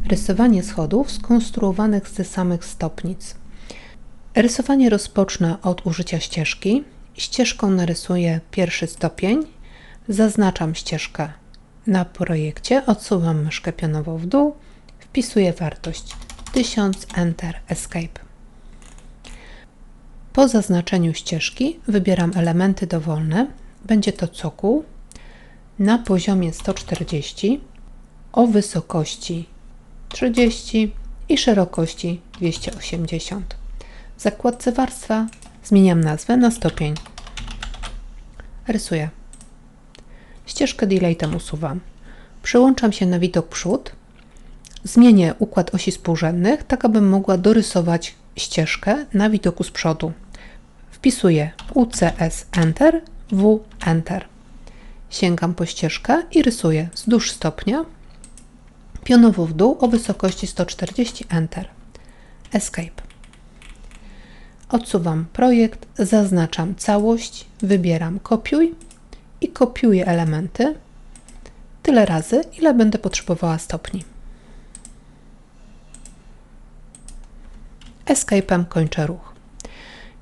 Rysowanie schodów skonstruowanych z samych stopnic. Rysowanie rozpocznę od użycia ścieżki. Ścieżką narysuję pierwszy stopień. Zaznaczam ścieżkę na projekcie, odsuwam myszkę pionowo w dół, wpisuję wartość 1000, Enter, Escape. Po zaznaczeniu ścieżki wybieram elementy dowolne. Będzie to cokół na poziomie 140, o wysokości 30 i szerokości 280. W zakładce warstwa zmieniam nazwę na stopień. Rysuję. Ścieżkę delatem usuwam. Przełączam się na widok przód. Zmienię układ osi współrzędnych, tak abym mogła dorysować ścieżkę na widoku z przodu. Wpisuję UCS Enter, W Enter. Sięgam po ścieżkę i rysuję wzdłuż stopnia, pionowo w dół o wysokości 140, Enter, Escape. Odsuwam projekt, zaznaczam całość, wybieram kopiuj i kopiuję elementy tyle razy, ile będę potrzebowała stopni. Escape'em kończę ruch.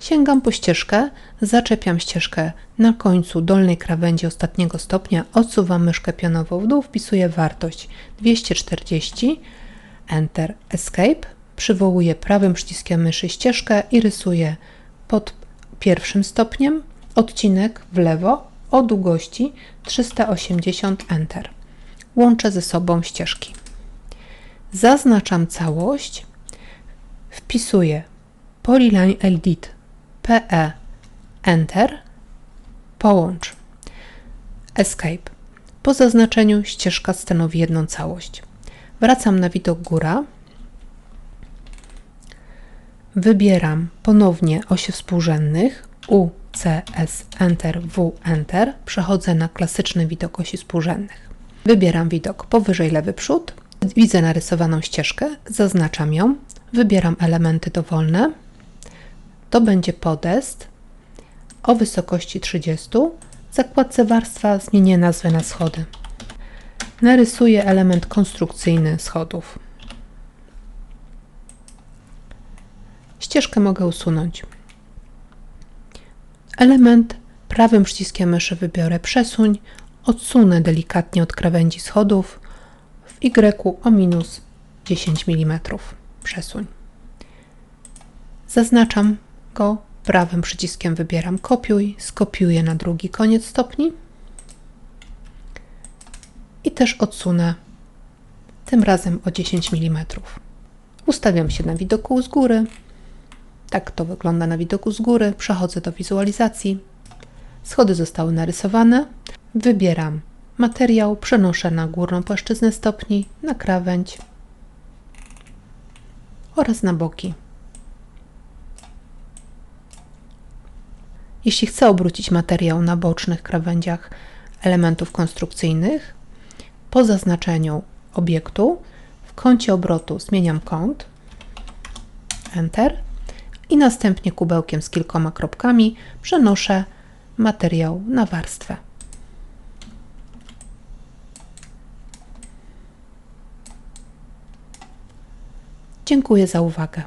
Sięgam po ścieżkę, zaczepiam ścieżkę na końcu dolnej krawędzi ostatniego stopnia, odsuwam myszkę pionowo w dół, wpisuję wartość 240, Enter, Escape, przywołuję prawym przyciskiem myszy ścieżkę i rysuję pod pierwszym stopniem odcinek w lewo o długości 380, Enter. Łączę ze sobą ścieżki. Zaznaczam całość, wpisuję Polyline Edit PE, Enter, połącz, Escape. Po zaznaczeniu ścieżka stanowi jedną całość. Wracam na widok góra. Wybieram ponownie osie współrzędnych U, C, S, Enter, W, Enter. Przechodzę na klasyczny widok osi współrzędnych. Wybieram widok powyżej lewy przód. Widzę narysowaną ścieżkę, zaznaczam ją. Wybieram elementy dowolne. To będzie podest o wysokości 30. W zakładce warstwa zmienię nazwę na schody. Narysuję element konstrukcyjny schodów. Ścieżkę mogę usunąć. Element prawym przyciskiem myszy wybiorę przesuń, odsunę delikatnie od krawędzi schodów, w Y o minus 10 mm. Przesuń. Zaznaczam go, prawym przyciskiem wybieram kopiuj, skopiuję na drugi koniec stopni i też odsunę tym razem o 10 mm. Ustawiam się na widoku z góry. Tak to wygląda na widoku z góry. Przechodzę do wizualizacji. Schody zostały narysowane. Wybieram materiał, przenoszę na górną płaszczyznę stopni, na krawędź oraz na boki. Jeśli chcę obrócić materiał na bocznych krawędziach elementów konstrukcyjnych, po zaznaczeniu obiektu w kącie obrotu zmieniam kąt, Enter, i następnie kubełkiem z kilkoma kropkami przenoszę materiał na warstwę. Dziękuję za uwagę.